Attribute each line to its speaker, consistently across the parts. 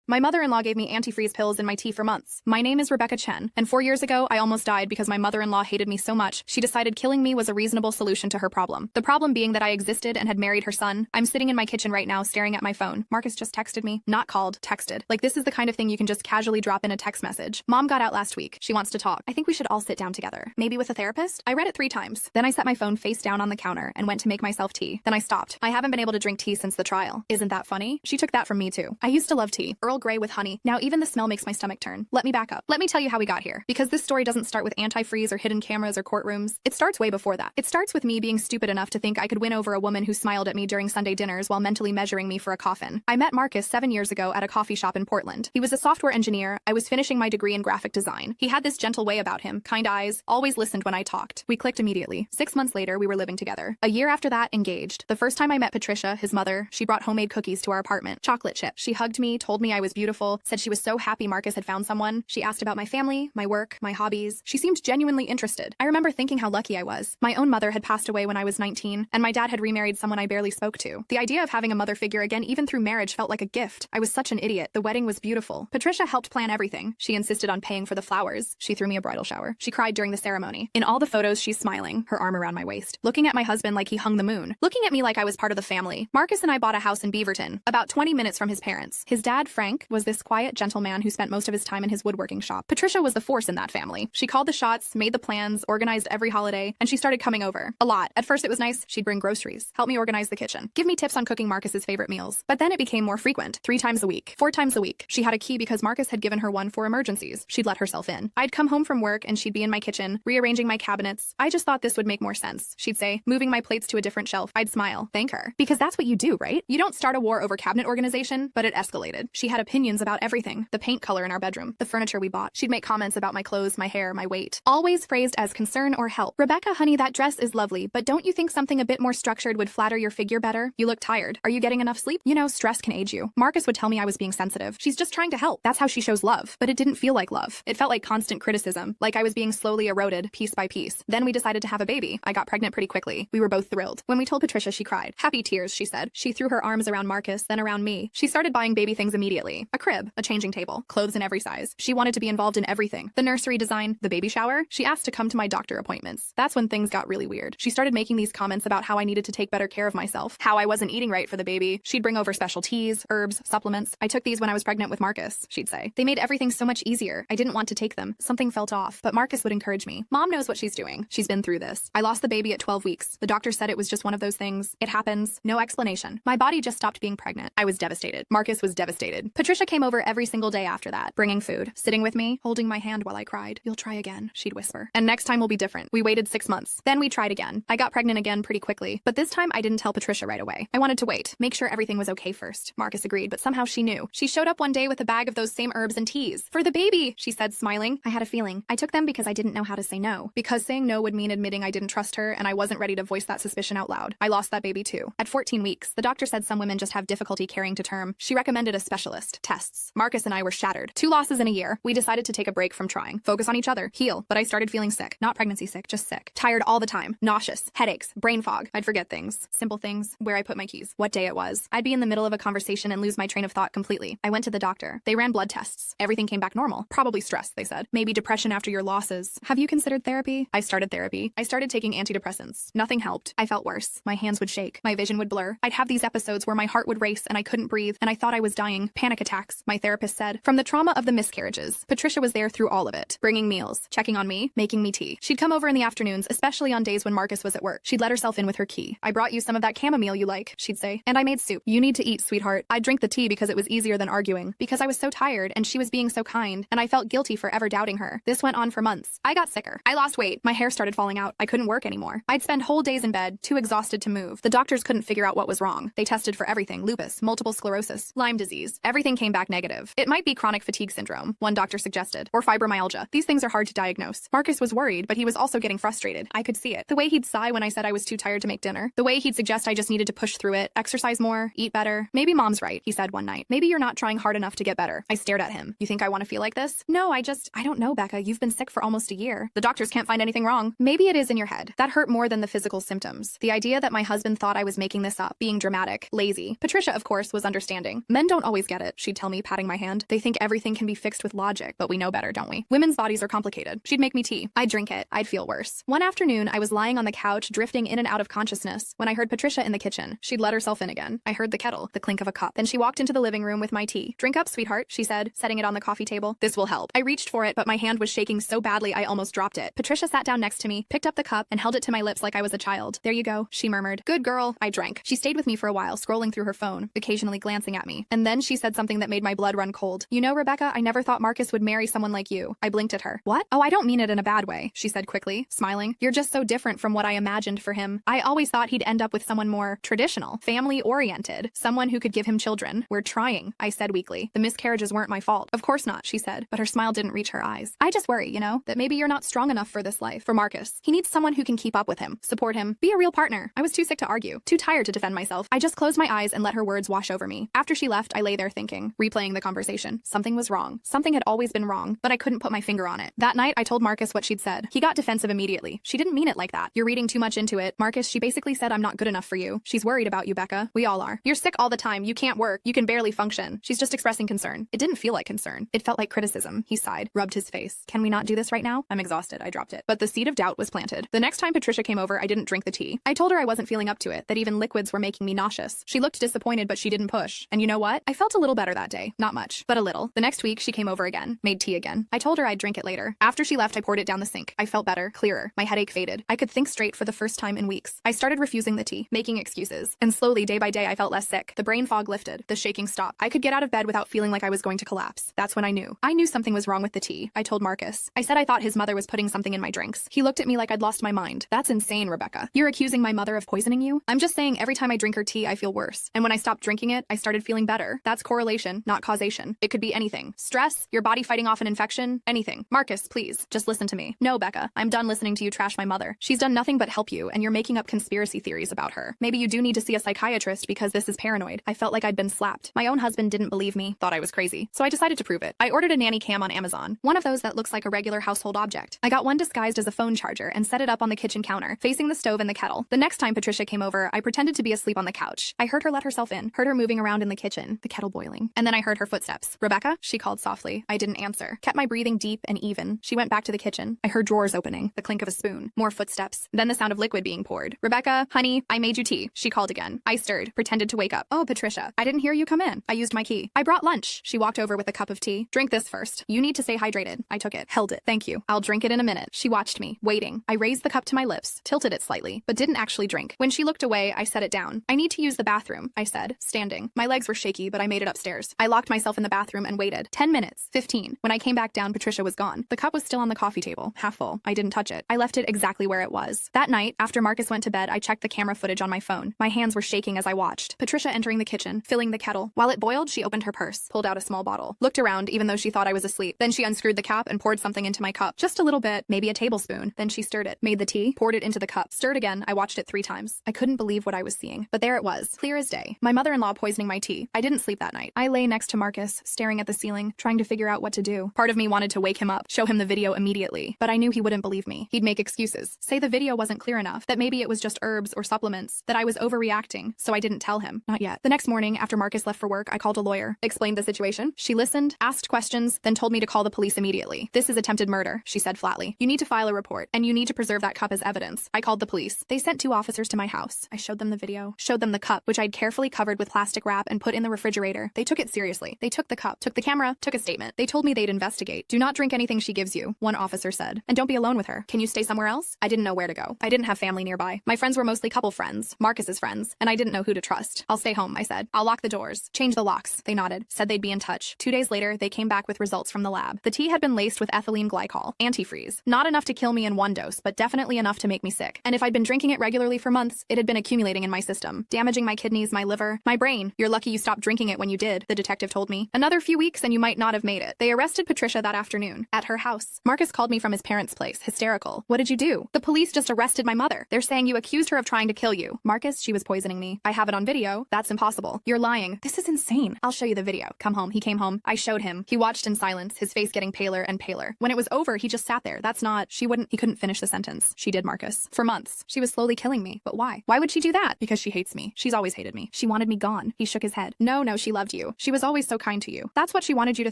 Speaker 1: My mother-in-law gave me antifreeze pills in my tea for months. My name is Rebecca Chen, and 4 years ago, I almost died because my mother-in-law hated me so much, she decided killing me was a reasonable solution to her problem. The problem being that I existed and had married her son. I'm sitting in my kitchen right now staring at my phone. Marcus just texted me. Not called, texted. Like, this is the kind of thing you can just casually drop in a text message. Mom got out last week. She wants to talk. I think we should all sit down together. Maybe with a therapist? I read it 3 times. Then I set my phone face down on the counter and went to make myself tea. Then I stopped. I haven't been able to drink tea since the trial. Isn't that funny? She took that from me too. I used to love tea. Earl Grey with honey. Now even the smell makes my stomach turn. Let me back up. Let me tell you how we got here. Because this story doesn't start with antifreeze or hidden cameras or courtrooms. It starts way before that. It starts with me being stupid enough to think I could win over a woman who smiled at me during Sunday dinners while mentally measuring me for a coffin. I met Marcus 7 years ago at a coffee shop in Portland. He was a software engineer. I was finishing my degree in graphic design. He had this gentle way about him, kind eyes, always listened when I talked. We clicked immediately. 6 months later, we were living together. A year after that, engaged. The first time I met Patricia, his mother, she brought homemade cookies to our apartment. Chocolate chip. She hugged me, told me I was beautiful, said she was so happy Marcus had found someone. She asked about my family, my work, my hobbies. She seemed genuinely interested. I remember thinking how lucky I was. My own mother had passed away when I was 19, and my dad had remarried someone I barely spoke to. The idea of having a mother figure again even through marriage felt like a gift. I was such an idiot. The wedding was beautiful. Patricia helped plan everything. She insisted on paying for the flowers. She threw me a bridal shower. She cried during the ceremony. In all the photos, she's smiling, her arm around my waist, looking at my husband like he hung the moon, looking at me like I was part of the family. Marcus and I bought a house in Beaverton, about 20 minutes from his parents. His dad, Frank, was this quiet, gentle man who spent most of his time in his woodworking shop. Patricia was the force in that family. She called the shots, made the plans, organized every holiday, and she started coming over. A lot. At first it was nice. She'd bring groceries, help me organize the kitchen, give me tips on cooking Marcus's favorite meals. But then it became more frequent. 3 times a week, 4 times a week. She had a key because Marcus had given her one for emergencies. She'd let herself in. I'd come home from work and she'd be in my kitchen, rearranging my cabinets. I just thought this would make more sense. She'd say, moving my plates to a different shelf. I'd smile, thank her. Because that's what you do, right? You don't start a war over cabinet organization, but it escalated. She had opinions about everything. The paint color in our bedroom, the furniture we bought. She'd make comments about my clothes, my hair, my weight. Always phrased as concern or help. Rebecca, honey, that dress is lovely, but don't you think something a bit more structured would flatter your figure better? You look tired. Are you getting enough sleep? You know, stress can age you. Marcus would tell me I was being sensitive. She's just trying to help. That's how she shows love. But it didn't feel like love. It felt like constant criticism, like I was being slowly eroded, piece by piece. Then we decided to have a baby. I got pregnant pretty quickly. We were both thrilled. When we told Patricia, she cried. Happy tears, she said. She threw her arms around Marcus, then around me. She started buying baby things immediately. A crib, a changing table, clothes in every size. She wanted to be involved in everything. The nursery design, the baby shower. She asked to come to my doctor appointments. That's when things got really weird. She started making these comments about how I needed to take better care of myself, how I wasn't eating right for the baby. She'd bring over special teas, herbs, supplements. I took these when I was pregnant with Marcus, she'd say. They made everything so much easier. I didn't want to take them. Something felt off, but Marcus would encourage me. Mom knows what she's doing. She's been through this. I lost the baby at 12 weeks. The doctor said it was just one of those things. It happens. No explanation. My body just stopped being pregnant. I was devastated. Marcus was devastated. Patricia came over every single day after that, bringing food, sitting with me, holding my hand while I cried. You'll try again, she'd whisper. And next time will be different. We waited 6 months. Then we tried again. I got pregnant again pretty quickly, but this time I didn't tell Patricia right away. I wanted to wait, make sure everything was okay first. Marcus agreed, but somehow she knew. She showed up one day with a bag of those same herbs and teas. For the baby, she said, smiling. I had a feeling. I took them because I didn't know how to say no. Because saying no would mean admitting I didn't trust her, and I wasn't ready to voice that suspicion out loud. I lost that baby too. At 14 weeks, the doctor said some women just have difficulty carrying to term. She recommended a specialist. Tests. Marcus and I were shattered. 2 losses in a year. We decided to take a break from trying. Focus on each other. Heal. But I started feeling sick. Not pregnancy sick, just sick. Tired all the time. Nauseous. Headaches. Brain fog. I'd forget things. Simple things. Where I put my keys. What day it was. I'd be in the middle of a conversation and lose my train of thought completely. I went to the doctor. They ran blood tests. Everything came back normal. Probably stress, they said. Maybe depression after your losses. Have you considered therapy? I started therapy. I started taking antidepressants. Nothing helped. I felt worse. My hands would shake. My vision would blur. I'd have these episodes where my heart would race and I couldn't breathe and I thought I was dying. Panic attacks. My therapist said. From the trauma of the miscarriages. Patricia was there through all of it. Bringing meals. Checking on me. Making me tea. She'd come over in the afternoons, especially on days when Marcus was at work. She'd let herself in with her key. I brought you some of that chamomile you like, she'd say. And I made soup. You need to eat, sweetheart. I'd drink the tea because it was easier than arguing. Because I was so tired and she was being so kind and I felt guilty for ever doubting her. This went on for months. I got sicker. I lost weight. My hair started falling out. I couldn't work anymore. I'd spend whole days in bed, too exhausted to move. The doctors couldn't figure out what was wrong. They tested for everything. Lupus, multiple sclerosis, Lyme disease. Everything came back negative. It might be chronic fatigue syndrome, one doctor suggested, or fibromyalgia. These things are hard to diagnose. Marcus was worried, but he was also getting frustrated. I could see it. The way he'd sigh when I said I was too tired to make dinner. The way he'd suggest I just needed to push through it, exercise more, eat better. Maybe mom's right, he said one night. Maybe you're not trying hard enough to get better. I stared at him. You think I want to feel like this? No, I don't know, Becca. You've been sick for almost a year. The doctors can't find anything wrong. Maybe it is in your head. That hurt more than the physical symptoms. The idea that my husband thought I was making this up, being dramatic, lazy. Patricia, of course, was understanding. Men don't always get it. she'd tell me, patting my hand. They think everything can be fixed with logic, but we know better, don't we? Women's bodies are complicated. She'd make me tea. I'd drink it. I'd feel worse. One afternoon, I was lying on the couch, drifting in and out of consciousness, when I heard Patricia in the kitchen. She'd let herself in again. I heard the kettle, the clink of a cup. Then she walked into the living room with my tea. Drink up, sweetheart, she said, setting it on the coffee table. This will help. I reached for it, but my hand was shaking so badly I almost dropped it. Patricia sat down next to me, picked up the cup, and held it to my lips like I was a child. There you go, she murmured. Good girl. I drank. She stayed with me for a while, scrolling through her phone, occasionally glancing at me. And then she said something that made my blood run cold. You know, Rebecca, I never thought Marcus would marry someone like you. I blinked at her. What? Oh, I don't mean it in a bad way, she said quickly, smiling. You're just so different from what I imagined for him. I always thought he'd end up with someone more traditional, family-oriented, someone who could give him children. We're trying, I said weakly. The miscarriages weren't my fault. Of course not, she said, but her smile didn't reach her eyes. I just worry, you know, that maybe you're not strong enough for this life. For Marcus, he needs someone who can keep up with him, support him, be a real partner. I was too sick to argue, too tired to defend myself. I just closed my eyes and let her words wash over me. After she left, I lay there thinking, replaying the conversation. Something was wrong. Something had always been wrong, but I couldn't put my finger on it. That night, I told Marcus what she'd said. He got defensive immediately. She didn't mean it like that. You're reading too much into it. Marcus, she basically said I'm not good enough for you. She's worried about you, Becca. We all are. You're sick all the time. You can't work. You can barely function. She's just expressing concern. It didn't feel like concern. It felt like criticism. He sighed, rubbed his face. Can we not do this right now? I'm exhausted. I dropped it. But the seed of doubt was planted. The next time Patricia came over, I didn't drink the tea. I told her I wasn't feeling up to it, that even liquids were making me nauseous. She looked disappointed, but she didn't push. And you know what? I felt a little better that day. Not much, but a little. The next week, she came over again, made tea again. I told her I'd drink it later. After she left, I poured it down the sink. I felt better, clearer. My headache faded. I could think straight for the first time in weeks. I started refusing the tea, making excuses. And slowly, day by day, I felt less sick. The brain fog lifted. The shaking stopped. I could get out of bed without feeling like I was going to collapse. That's when I knew. I knew something was wrong with the tea. I told Marcus. I said I thought his mother was putting something in my drinks. He looked at me like I'd lost my mind. That's insane, Rebecca. You're accusing my mother of poisoning you? I'm just saying every time I drink her tea, I feel worse. And when I stopped drinking it, I started feeling better. That's correlation, not causation. It could be anything. Stress, your body fighting off an infection, anything. Marcus, please, just listen to me. No, Becca, I'm done listening to you trash my mother. She's done nothing but help you, and you're making up conspiracy theories about her. Maybe you do need to see a psychiatrist because this is paranoid. I felt like I'd been slapped. My own husband didn't believe me, thought I was crazy. So I decided to prove it. I ordered a nanny cam on Amazon, one of those that looks like a regular household object. I got one disguised as a phone charger and set it up on the kitchen counter, facing the stove and the kettle. The next time Patricia came over, I pretended to be asleep on the couch. I heard her let herself in, heard her moving around in the kitchen, the kettle boiling. And then I heard her footsteps. Rebecca? She called softly. I didn't answer. Kept my breathing deep and even. She went back to the kitchen. I heard drawers opening, the clink of a spoon, more footsteps, then the sound of liquid being poured. Rebecca, honey, I made you tea. She called again. I stirred, pretended to wake up. Oh, Patricia, I didn't hear you come in. I used my key. I brought lunch. She walked over with a cup of tea. Drink this first. You need to stay hydrated. I took it. Held it. Thank you. I'll drink it in a minute. She watched me, waiting. I raised the cup to my lips, tilted it slightly, but didn't actually drink. When she looked away, I set it down. I need to use the bathroom, I said, standing. My legs were shaky, but I made it upstairs. I locked myself in the bathroom and waited. 10 minutes. 15. When I came back down, Patricia was gone. The cup was still on the coffee table, half full. I didn't touch it. I left it exactly where it was. That night, after Marcus went to bed, I checked the camera footage on my phone. My hands were shaking as I watched. Patricia entering the kitchen, filling the kettle. While it boiled, she opened her purse, pulled out a small bottle, looked around even though she thought I was asleep. Then she unscrewed the cap and poured something into my cup. Just a little bit, maybe a tablespoon. Then she stirred it, made the tea, poured it into the cup, stirred again. I watched it 3 times. I couldn't believe what I was seeing. But there it was, clear as day. My mother-in-law poisoning my tea. I didn't sleep that night. I lay next to Marcus, staring at the ceiling, trying to figure out what to do. Part of me wanted to wake him up, show him the video immediately. But I knew he wouldn't believe me. He'd make excuses, say the video wasn't clear enough, that maybe it was just herbs or supplements, that I was overreacting, so I didn't tell him. Not yet. The next morning, after Marcus left for work, I called a lawyer, explained the situation. She listened, asked questions, then told me to call the police immediately. This is attempted murder, she said flatly. You need to file a report, and you need to preserve that cup as evidence. I called the police. They sent 2 officers to my house. I showed them the video, showed them the cup, which I'd carefully covered with plastic wrap and put in the refrigerator. They took it seriously. They took the cup, took the camera, took a statement. They told me they'd investigate. Do not drink anything she gives you, one officer said. And don't be alone with her. Can you stay somewhere else? I didn't know where to go. I didn't have family nearby. My friends were mostly couple friends, Marcus's friends, and I didn't know who to trust. I'll stay home, I said. I'll lock the doors. Change the locks. They nodded, said they'd be in touch. 2 days later, they came back with results from the lab. The tea had been laced with ethylene glycol, antifreeze. Not enough to kill me in 1 dose, but definitely enough to make me sick. And if I'd been drinking it regularly for months, it had been accumulating in my system, damaging my kidneys, my liver, my brain. You're lucky you stopped drinking it when you did, the detective told me. Another few weeks and you might not have made it. They arrested Patricia that afternoon, at her house. Marcus called me from his parents' place, hysterical. What did you do? The police just arrested my mother. They're saying you accused her of trying to kill you. Marcus, she was poisoning me. I have it on video. That's impossible. You're lying. This is insane. I'll show you the video. Come home. He came home. I showed him. He watched in silence, his face getting paler and paler. When it was over, he just sat there. That's not, he couldn't finish the sentence. She did, Marcus. For months. She was slowly killing me. But why? Why would she do that? Because she hates me. She's always hated me. She wanted me gone. He shook his head. No, she loved you. you. She was always so kind to you. That's what she wanted you to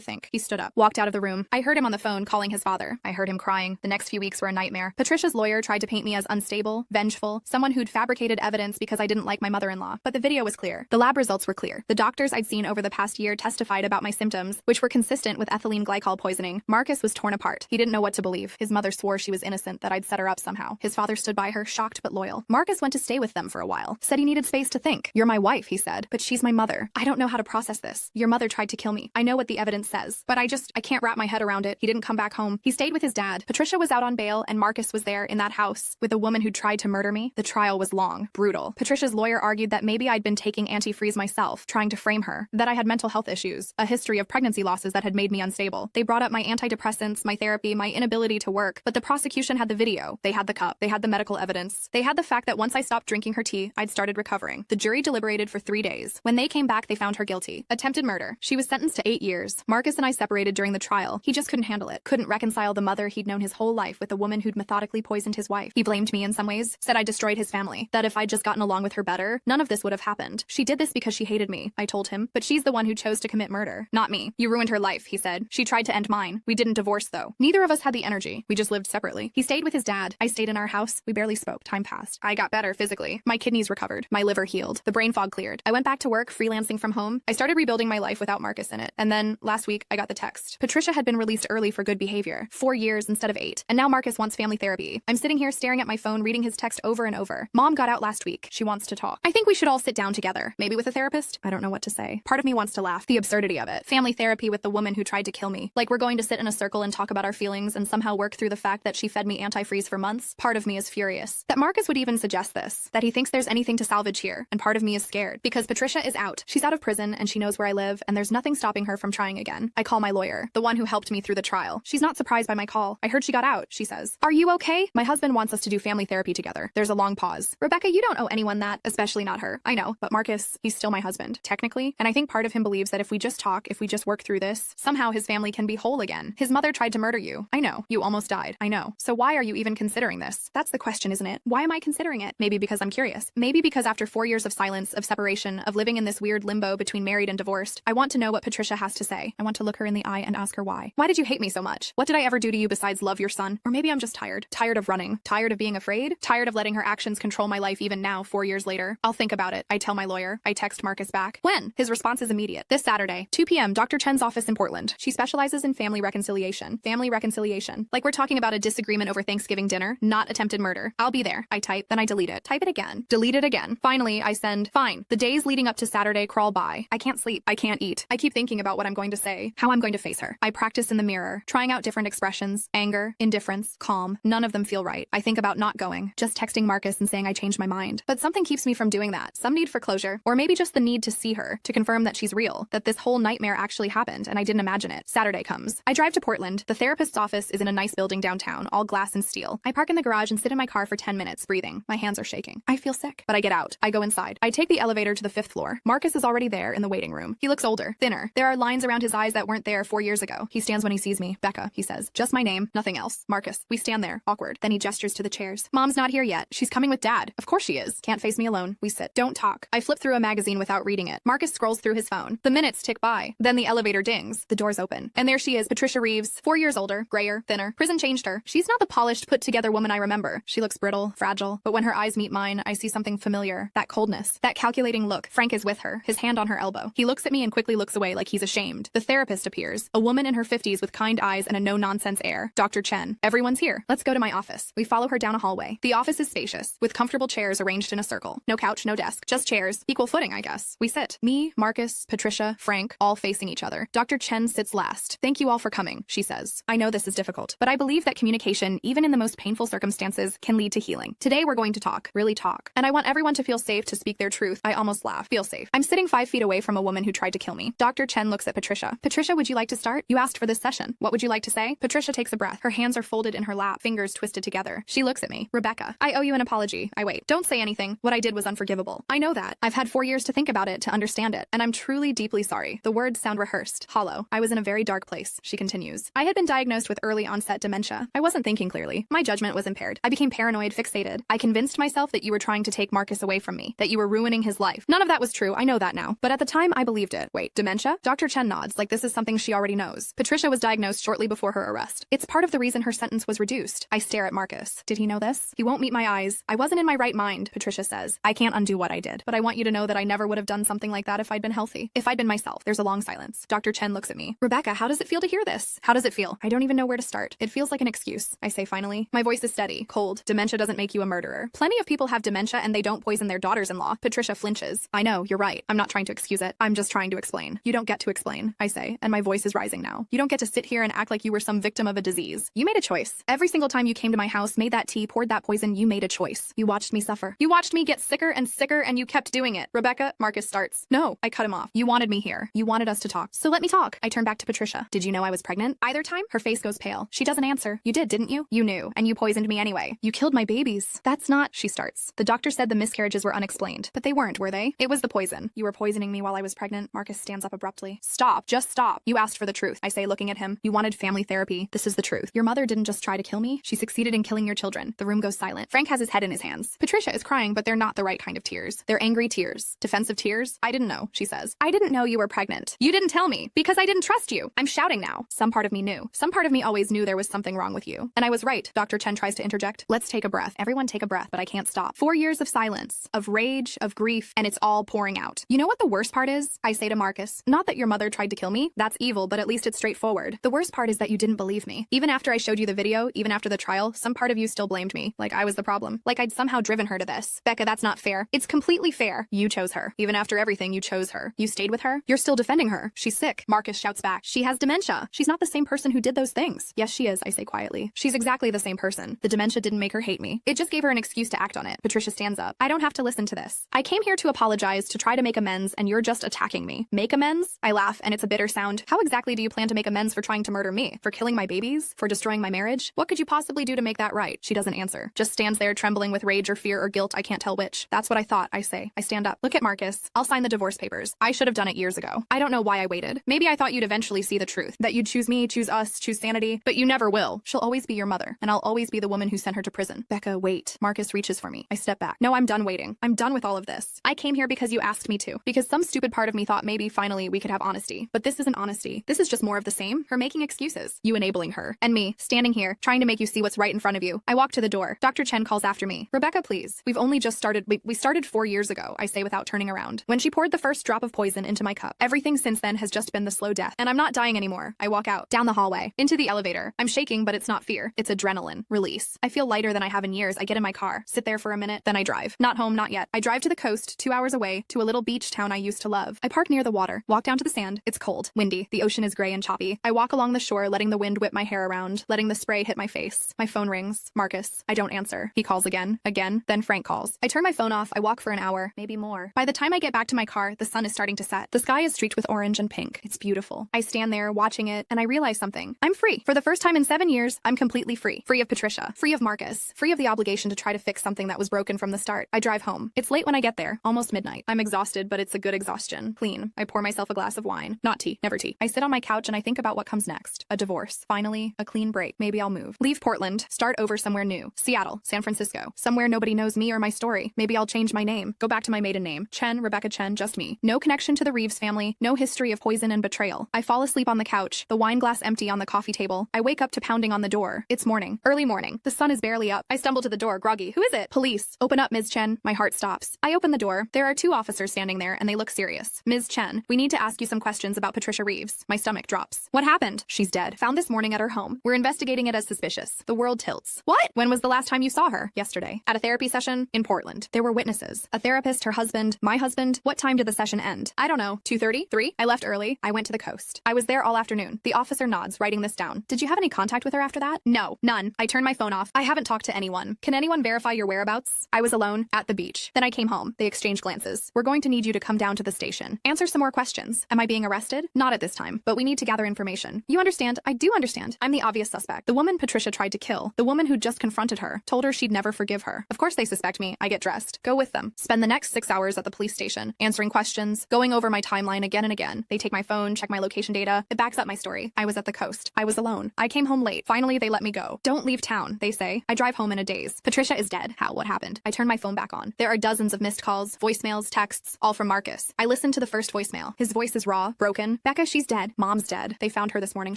Speaker 1: think. He stood up, walked out of the room. I heard him on the phone calling his father. I heard him crying. The next few weeks were a nightmare. Patricia's lawyer tried to paint me as unstable, vengeful, someone who'd fabricated evidence because I didn't like my mother-in-law. But the video was clear. The lab results were clear. The doctors I'd seen over the past year testified about my symptoms, which were consistent with ethylene glycol poisoning. Marcus was torn apart. He didn't know what to believe. His mother swore she was innocent, that I'd set her up somehow. His father stood by her, shocked but loyal. Marcus went to stay with them for a while. Said he needed space to think. You're my wife, he said, but she's my mother. I don't know how to process this. Your mother tried to kill me. I know what the evidence says, but I can't wrap my head around it. He didn't come back home. He stayed with his dad. Patricia was out on bail and Marcus was there in that house with a woman who tried to murder me. The trial was long, brutal. Patricia's lawyer argued that maybe I'd been taking antifreeze myself, trying to frame her, that I had mental health issues, a history of pregnancy losses that had made me unstable. They brought up my antidepressants, my therapy, my inability to work, but the prosecution had the video. They had the cup. They had the medical evidence. They had the fact that once I stopped drinking her tea, I'd started recovering. The jury deliberated for 3 days. When they came back, they found her guilty. Attempted murder. She was sentenced to 8 years. Marcus and I separated during the trial. He just couldn't handle it. Couldn't reconcile the mother he'd known his whole life with the woman who'd methodically poisoned his wife. He blamed me in some ways, said I destroyed his family, that if I'd just gotten along with her better, none of this would have happened. She did this because she hated me, I told him, but she's the one who chose to commit murder, not me. You ruined her life, he said. She tried to end mine. We didn't divorce, though. Neither of us had the energy. We just lived separately. He stayed with his dad. I stayed in our house. We barely spoke. Time passed. I got better physically. My kidneys recovered. My liver healed. The brain fog cleared. I went back to work, freelancing from home. I started rebuilding my life without Marcus in it. And then, last week, I got the text. Patricia had been released early for good behavior. 4 years instead of 8. And now Marcus wants family therapy. I'm sitting here staring at my phone, reading his text over and over. Mom got out last week. She wants to talk. I think we should all sit down together. Maybe with a therapist? I don't know what to say. Part of me wants to laugh. The absurdity of it. Family therapy with the woman who tried to kill me. Like we're going to sit in a circle and talk about our feelings and somehow work through the fact that she fed me antifreeze for months. Part of me is furious. That Marcus would even suggest this. That he thinks there's anything to salvage here. And part of me is scared. Because Patricia is out. She's out of prison and she knows where I live and there's nothing stopping her from trying again. I call my lawyer. The one who helped me through the trial. She's not surprised by my call. I heard she got out, she says. Are you okay? My husband wants us to do family therapy together. There's a long pause. Rebecca, you don't owe anyone that, especially not her. I know, but Marcus, he's still my husband, technically. And I think part of him believes that if we just talk, if we just work through this, somehow his family can be whole again. His mother tried to murder you. I know. You almost died. I know. So why are you even considering this? That's the question, isn't it? Why am I considering it? Maybe because I'm curious. Maybe because after 4 years of silence, of separation, of living in this weird limbo between married and divorced, I want to know what Patricia has to say. I want to look her in the eye and ask her why. Why did you hate me so much? What did I ever do to you besides love your son? Or maybe I'm just tired. Tired of running. Tired of being afraid. Tired of letting her actions control my life even now, 4 years later. I'll think about it. I tell my lawyer. I text Marcus back. When? His response is immediate. This Saturday, 2 p.m., Dr. Chen's office in Portland. She specializes in family reconciliation. Family reconciliation. Like we're talking about a disagreement over Thanksgiving dinner, not attempted murder. I'll be there. I type, then I delete it. Type it again. Delete it again. Finally, I send, fine. The days leading up to Saturday crawl by. I can't sleep. I can't eat. I keep thinking about what I'm going to say, how I'm going to face her. I practice in the mirror, trying out different expressions, anger, indifference, calm. None of them feel right. I think about not going, just texting Marcus and saying I changed my mind. But something keeps me from doing that. Some need for closure, or maybe just the need to see her, to confirm that she's real, that this whole nightmare actually happened and I didn't imagine it. Saturday comes. I drive to Portland. The therapist's office is in a nice building downtown, all glass and steel. I park in the garage and sit in my car for 10 minutes, breathing. My hands are shaking. I feel sick, but I get out. I go inside. I take the elevator to the 5th floor. Marcus is already there in the waiting room. He looks older, thinner. There are lines around his eyes that weren't there 4 years ago. He stands when he sees me. Becca, he says. Just my name, nothing else. Marcus. We stand there, awkward. Then he gestures to the chairs. Mom's not here yet. She's coming with Dad. Of course she is. Can't face me alone. We sit. Don't talk. I flip through a magazine without reading it. Marcus scrolls through his phone. The minutes tick by. Then the elevator dings. The doors open. And there she is, Patricia Reeves, 4 years older, grayer, thinner. Prison changed her. She's not the polished, put-together woman I remember. She looks brittle, fragile. But when her eyes meet mine, I see something familiar. That coldness. That calculating look. Frank is with her, his hand on her elbow. He looks at me and quickly looks away like he's ashamed. The therapist appears. A woman in her 50s with kind eyes and a no-nonsense air. Dr. Chen. Everyone's here. Let's go to my office. We follow her down a hallway. The office is spacious, with comfortable chairs arranged in a circle. No couch, no desk. Just chairs. Equal footing, I guess. We sit. Me, Marcus, Patricia, Frank, all facing each other. Dr. Chen sits last. Thank you all for coming, she says. I know this is difficult, but I believe that communication, even in the most painful circumstances, can lead to healing. Today we're going to talk. Really talk. And I want everyone to feel safe to speak their truth. I almost laugh. Feel safe. I'm sitting 5 feet away from a woman who tried to kill me. Dr. Chen looks at Patricia. Patricia, would you like to start? You asked for this session. What would you like to say? Patricia takes a breath. Her hands are folded in her lap, fingers twisted together. She looks at me. Rebecca, I owe you an apology. I wait. Don't say anything. What I did was unforgivable. I know that. I've had 4 years to think about it, to understand it, and I'm truly deeply sorry. The words sound rehearsed, hollow. I was in a very dark place, she continues. I had been diagnosed with early onset dementia. I wasn't thinking clearly. My judgment was impaired. I became paranoid, fixated. I convinced myself that you were trying to take Marcus away from me, that you were ruining his life. None of that was true. I know that now. But at the time, I believed it. Wait, dementia? Dr. Chen nods, like this is something she already knows. Patricia was diagnosed shortly before her arrest. It's part of the reason her sentence was reduced. I stare at Marcus. Did he know this? He won't meet my eyes. I wasn't in my right mind, Patricia says. I can't undo what I did, but I want you to know that I never would have done something like that if I'd been healthy. If I'd been myself. There's a long silence. Dr. Chen looks at me. Rebecca, how does it feel to hear this? How does it feel? I don't even know where to start. It feels like an excuse, I say finally. My voice is steady, cold. Dementia doesn't make you a murderer. Plenty of people have dementia and they don't poison their daughters-in-law. Patricia flinches. I know, you're right. I'm not trying to excuse it. I'm just trying to explain. You don't get to explain, I say, and my voice is rising now. You don't get to sit here and act like you were some victim of a disease. You made a choice. Every single time you came to my house, made that tea, poured that poison, you made a choice. You watched me suffer. You watched me get sicker and you kept doing it. Rebecca, Marcus starts. No, I cut him off. You wanted me here. You wanted us to talk. So let me talk. I turn back to Patricia. Did you know I was pregnant? Either time? Her face goes pale. She doesn't answer. You did, didn't you? You knew, and you poisoned me anyway. You killed my babies. That's not, she starts. The doctor said the miscarriages were unexplained, but they weren't, were they? It was the poison. You were poisoning me while I was pregnant. Marcus stands up abruptly. Stop. Just stop. You asked for the truth, I say, looking at him. You wanted family therapy. This is the truth. Your mother didn't just try to kill me. She succeeded in killing your children. The room goes silent. Frank has his head in his hands. Patricia is crying, but they're not the right kind of tears. They're angry tears. Defensive tears. I didn't know, she says. I didn't know you were pregnant. You didn't tell me because I didn't trust you. I'm shouting now. Some part of me knew. Some part of me always knew there was something wrong with you. And I was right. Dr. Chen tries to interject. Let's take a breath. Everyone take a breath, but I can't stop. 4 years of silence, of rage, of grief, and it's all pouring out. You know what the worst part is? I say to Marcus, not that your mother tried to kill me. That's evil, but at least it's straightforward. The worst part is that you didn't believe me. Even after I showed you the video, even after the trial, some part of you still blamed me. Like I was the problem. Like I'd somehow driven her to this. Becca, that's not fair. It's completely fair. You chose her. Even after everything, you chose her. You stayed with her. You're still defending her. She's sick. Marcus shouts back. She has dementia. She's not the same person who did those things. Yes, she is, I say quietly. She's exactly the same person. The dementia didn't make her hate me. It just gave her an excuse to act on it. Patricia stands up. I don't have to listen to this. I came here to apologize, to try to make amends, and you're just attacking me. Make amends? I laugh, and it's a bitter sound. How exactly do you plan to make amends for trying to murder me? For killing my babies? For destroying my marriage? What could you possibly do to make that right? She doesn't answer. Just stands there trembling with rage or fear or guilt. I can't tell which. That's what I thought, I say. I stand up. Look at Marcus. I'll sign the divorce papers. I should have done it years ago. I don't know why I waited. Maybe I thought you'd eventually see the truth. That you'd choose me, choose us, choose sanity. But you never will. She'll always be your mother. And I'll always be the woman who sent her to prison. Becca, wait. Marcus reaches for me. I step back. No, I'm done waiting. I'm done with all of this. I came here because you asked me to. Because some stupid part of me thought maybe finally we could have honesty. But this isn't honesty. This is just more of the same. Her making excuses. You enabling her. And me, standing here, trying to make you see what's right in front of you. I walk to the door. Dr. Chen calls after me. Rebecca, please. We've only just started. We started 4 years ago, I say without turning around. When she poured the first drop of poison into my cup. Everything since then has just been the slow death. And I'm not dying anymore. I walk out. Down the hallway. Into the elevator. I'm shaking, but it's not fear. It's adrenaline. Release. I feel lighter than I have in years. I get in my car. Sit there for a minute. Then I drive. Not home, not yet. I drive to the coast, 2 hours away, to a little beach town I used to love. I park near the water. Walk down to the sand. It's cold. Windy. The ocean is gray and choppy. I walk along the shore, letting the wind whip my hair around, letting the spray hit my face. My phone rings. Marcus. I don't answer. He calls again. Again. Then Frank calls. I turn my phone off. I walk for an hour. Maybe more. By the time I get back to my car, the sun is starting to set. The sky is streaked with orange and pink. It's beautiful. I stand there watching it, and I realize something. I'm free. For the first time in 7 years, I'm completely free. Free of Patricia. Free of Marcus. Free of the obligation to try to fix something that was broken from the start. I drive home. It's late when I get there. Almost midnight. I'm exhausted, but it's a good exhaustion. Clean. I pour myself a glass of wine. Not tea. Never tea. I sit on my couch and I think about what comes next. A divorce. Finally, a clean break. Maybe I'll move. Leave Portland. Start over somewhere new. Seattle. San Francisco. Somewhere nobody knows me or my story. Maybe I'll change my name. Go back to my maiden name. Chen, Rebecca Chen, just me. No connection to the Reeves family. No history of poison and betrayal. I fall asleep on the couch. The wine glass empty on the coffee table. I wake up to pounding on the door. It's morning. Early morning. The sun is barely up. I stumble to the door, groggy. Who is it? Police. Open up, Ms. Chen. My heart stops. I open the door. There are 2 officers standing there, and they look serious. Ms. Chen, we need to ask you some questions about Patricia Reeves. My stomach drops. What happened? She's dead. Found this morning at her home. We're investigating it as suspicious. The world tilts. What? When was the last time you saw her? Yesterday. At a therapy session in Portland. There were witnesses. A therapist, her husband, my husband. What time did the session end? I don't know. 2:30? 3? I left early. I went to the coast. I was there all afternoon. The officer nods, writing this down. Did you have any contact with her after that? No. None. I turned my phone off. I haven't talked to anyone. Can anyone verify your whereabouts? I was alone, at the beach. Then I came home. They exchanged glances. We're going to need you to come down to the station. Answer some more questions. Am I being arrested? Not at this time, but we need to gather information. You understand? I do understand. I'm the obvious suspect. The woman Patricia tried to kill. The woman who just confronted her. Told her she'd never forgive her. Of course they suspect me. I get dressed. Go with them. Spend the next 6 hours at the police station. Answering questions. Going over my timeline again and again. They take my phone, check my location data. It backs up my story. I was at the coast. I was alone. I came home late. Finally, they let me go. Don't leave town, they say. I drive home in a daze. Patricia is dead. How? What happened? I turn my phone back on. There are dozens of missed calls, voicemails, texts, all from Marcus. I listen listen to the first voicemail. His voice is raw, broken. Becca, she's dead. Mom's dead. They found her this morning.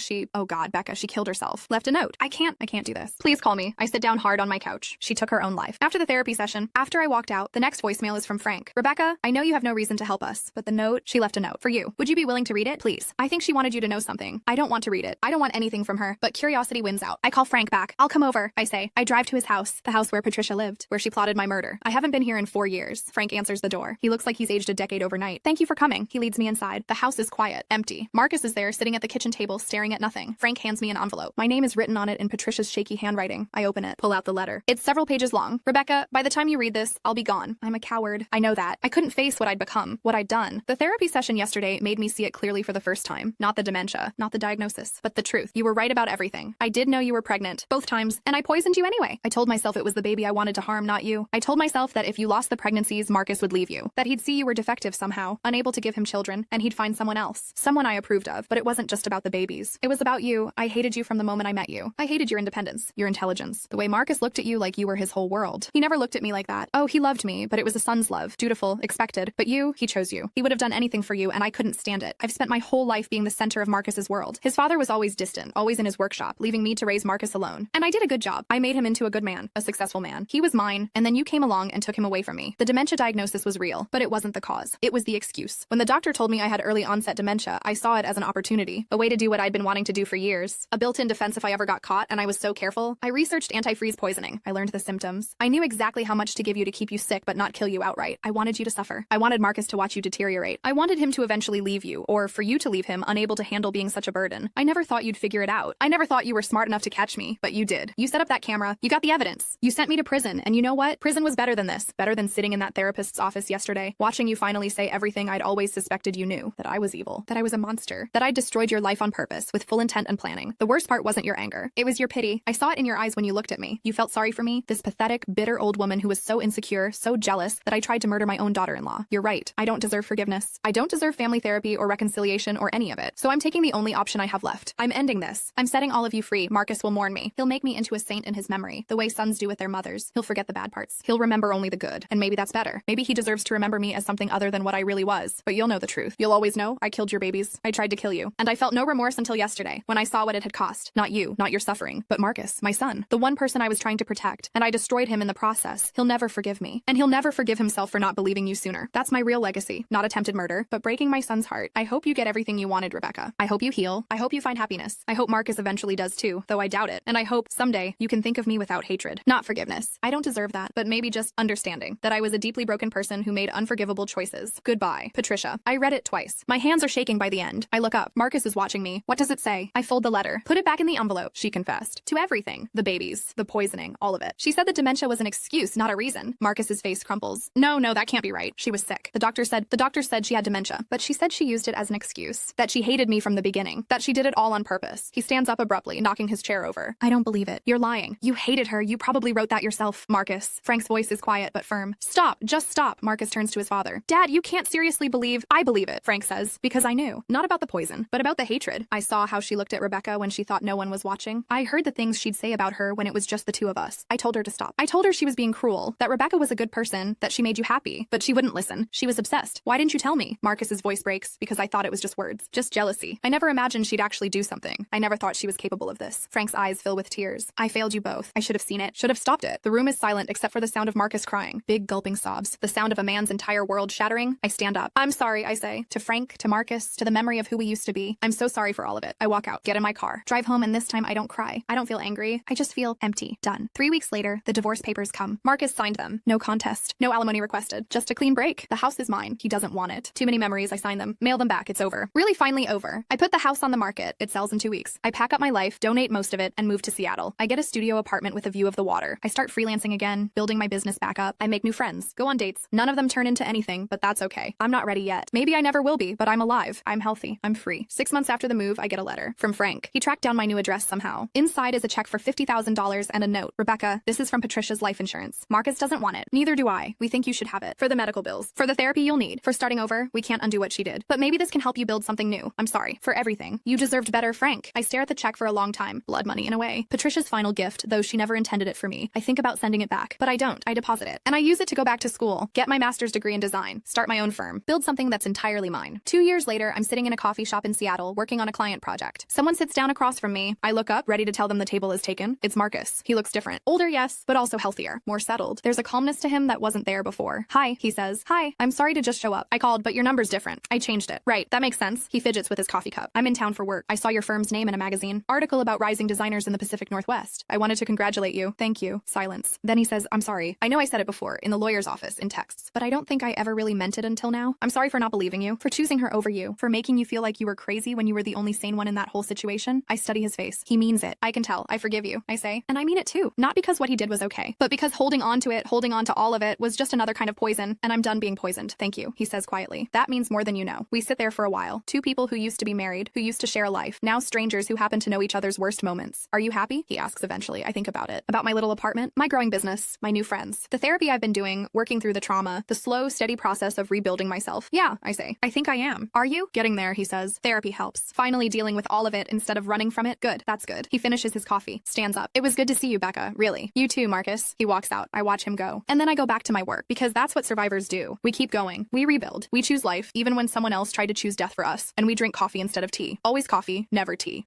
Speaker 1: Oh God, Becca, she killed herself. Left a note. I can't do this. Please call me. I sit down hard on my couch. She took her own life. After the therapy session, after I walked out, the next voicemail is from Frank. Rebecca, I know you have no reason to help us, but the note, she left a note for you. Would you be willing to read it? Please. I think she wanted you to know something. I don't want to read it. I don't want anything from her, but curiosity wins out. I call Frank back. I'll come over, I say. I drive to his house, the house where Patricia lived, where she plotted my murder. I haven't been here in 4 years. Frank answers the door. He looks like he's aged a decade overnight. Thank you for coming. He leads me inside. The house is quiet, empty. Marcus is there, sitting at the kitchen table, staring at nothing. Frank hands me an envelope. My name is written on it in Patricia's shaky handwriting. I open it, pull out the letter. It's several pages long. Rebecca, by the time you read this, I'll be gone. I'm a coward. I know that. I couldn't face what I'd become, what I'd done. The therapy session yesterday made me see it clearly for the first time. Not the dementia, not the diagnosis, but the truth. You were right about everything. I did know you were pregnant, both times, and I poisoned you anyway. I told myself it was the baby I wanted to harm, not you. I told myself that if you lost the pregnancies, Marcus would leave you. That he'd see you were defective somehow, unable to give him children, and he'd find someone else. Someone I approved of, but it wasn't just about the babies. It was about you. I hated you from the moment I met you. I hated your independence, your intelligence, the way Marcus looked at you like you were his whole world. He never looked at me like that. Oh, he loved me, but it was a son's love, dutiful, expected. But you, he chose you. He would have done anything for you, and I couldn't stand it. I've spent my whole life being the center of Marcus's world. His father was always distant, always in his workshop, leaving me to raise Marcus alone. And I did a good job. I made him into a good man, a successful man. He was mine, and then you came along and took him away from me. The dementia diagnosis was real, but it wasn't the cause. It was the excuse. When the doctor told me I had early onset dementia, I saw it as an opportunity, a way to do what I'd been wanting to do for years, a built-in defense if I ever got caught, and I was so careful. I researched antifreeze poisoning. I learned the symptoms. I knew exactly how much to give you to keep you sick but not kill you outright. I wanted you to suffer. I wanted Marcus to watch you deteriorate. I wanted him to eventually leave you, or for you to leave him unable to handle being such a burden. I never thought you'd figure it out. I never thought you were smart enough to catch me, but you did. You set up that camera. You got the evidence. You sent me to prison, and you know what? Prison was better than this. Better than sitting in that therapist's office yesterday, watching you finally say everything I'd always suspected you knew. That I was evil. That I was a monster. That I destroyed your life on purpose, with full intent and planning. The worst part wasn't your anger. It was your pity. I saw it in your eyes when you looked at me. You felt sorry for me, this pathetic, bitter old woman who was so insecure, so jealous, that I tried to murder my own daughter-in-law. You're right. I don't deserve forgiveness. I don't deserve family therapy or reconciliation or any of it. So I'm taking the only option I have left. I'm ending this. I'm setting all of you free. Marcus will mourn me. He'll make me into a saint in his memory, the way sons do with their mothers. He'll forget the bad parts. He'll remember only the good. And maybe that's better. Maybe he deserves to remember me as something other than what I really was. But you'll know the truth. You'll always know I killed your babies. I tried to kill you. And I felt no remorse until yesterday, when I saw what it had cost. Not you, not your suffering, but Marcus, my son, the one person I was trying to protect. And I destroyed him in the process. He'll never forgive me. And he'll never forgive himself for not believing you sooner. That's my real legacy. Not attempted murder, but breaking my son's heart. I hope you get everything you wanted, Rebecca. I hope you heal. I hope you find happiness. I hope Marcus eventually does too, though I doubt it. And I hope someday you can think of me without hatred. Not forgiveness. I don't deserve that, but maybe just understanding that I was a deeply broken person who made unforgivable choices. Goodbye, Patricia. I read it twice. My hands are shaking by the end. I look up. Marcus is watching me. What does it say? I fold the letter. Put it back in the envelope. She confessed. To everything. The babies. The poisoning. All of it. She said that dementia was an excuse, not a reason. Marcus's face crumples. No, that can't be right. She was sick. The doctor said she had dementia, but she said she used it as an excuse. That she hated me from the beginning. That she did it all on purpose. He stands up abruptly, knocking his chair over. I don't believe it. You're lying. You hated her. You probably wrote that yourself. Marcus. Frank's voice is quiet but firm. Stop. Just stop. Marcus turns to his father. Dad, you can't seriously believe. I believe it, Frank says, because I knew. Not about the poison, but about the hatred. I saw how she looked at Rebecca when she thought no one was watching. I heard the things she'd say about her when it was just the two of us. I told her to stop. I told her she was being cruel, that Rebecca was a good person, that she made you happy, but she wouldn't listen. She was obsessed. Why didn't you tell me? Marcus's voice breaks because I thought it was just words, just jealousy. I never imagined she'd actually do something. I never thought she was capable of this. Frank's eyes fill with tears. I failed you both. I should have seen it, should have stopped it. The room is silent except for the sound of Marcus crying. Big gulping sobs. The sound of a man's entire world shattering. I stand up. I'm sorry, I say. To Frank, to Marcus, to the memory of who we used to be. I'm so sorry for all of it. I walk out, get in my car, drive home, and this time I don't cry. I don't feel angry. I just feel empty. Done. 3 weeks later, the divorce papers come. Marcus signed them. No contest. No alimony requested. Just a clean break. The house is mine. He doesn't want it. Too many memories. I sign them. Mail them back. It's over. Really finally over. I put the house on the market. It sells in 2 weeks. I pack up my life, donate most of it, and move to Seattle. I get a studio apartment with a view of the water. I start freelancing again, building my business back up. I make new friends. Go on dates. None of them turn into anything, but that's okay. I'm not ready yet. Maybe I never will be, but I'm alive. I'm healthy. I'm free. 6 months after the move, I get a letter from Frank. He tracked down my new address somehow. Inside is a check for $50,000 and a note. Rebecca, this is from Patricia's life insurance. Marcus doesn't want it. Neither do I. We think you should have it. For the medical bills. For the therapy you'll need. For starting over, we can't undo what she did. But maybe this can help you build something new. I'm sorry. For everything. You deserved better, Frank. I stare at the check for a long time. Blood money in a way. Patricia's final gift, though she never intended it for me. I think about sending it back. But I don't. I deposit it. And I use it to go back to school. Get my master's degree in design. Start my own firm. dream. Build something that's entirely mine. 2 years later, I'm sitting in a coffee shop in Seattle working on a client project. Someone sits down across from me. I look up, ready to tell them the table is taken. It's Marcus. He looks different. Older, yes, but also healthier, more settled. There's a calmness to him that wasn't there before. Hi, he says. Hi, I'm sorry to just show up. I called, but your number's different. I changed it. Right, that makes sense. He fidgets with his coffee cup. I'm in town for work. I saw your firm's name in a magazine. Article about rising designers in the Pacific Northwest. I wanted to congratulate you. Thank you. Silence. Then he says, I'm sorry. I know I said it before, in the lawyer's office, in texts, but I don't think I ever really meant it until now. I'm sorry for not believing you, for choosing her over you, for making you feel like you were crazy when you were the only sane one in that whole situation. I study his face. He means it. I can tell. I forgive you, I say. And I mean it too. Not because what he did was okay, but because holding on to it, holding on to all of it, was just another kind of poison, and I'm done being poisoned. Thank you, he says quietly. That means more than you know. We sit there for a while. Two people who used to be married, who used to share a life, now strangers who happen to know each other's worst moments. Are you happy? He asks eventually. I think about it. About my little apartment, my growing business, my new friends, the therapy I've been doing, working through the trauma, the slow, steady process of rebuilding myself. Yeah, I say. I think I am. Are you? Getting there, he says. Therapy helps. Finally dealing with all of it instead of running from it. Good. That's good. He finishes his coffee, stands up. It was good to see you, Becca. Really. You too, Marcus. He walks out. I watch him go. And then I go back to my work, because that's what survivors do. We keep going. We rebuild. We choose life, even when someone else tried to choose death for us. And we drink coffee instead of tea. Always coffee, never tea.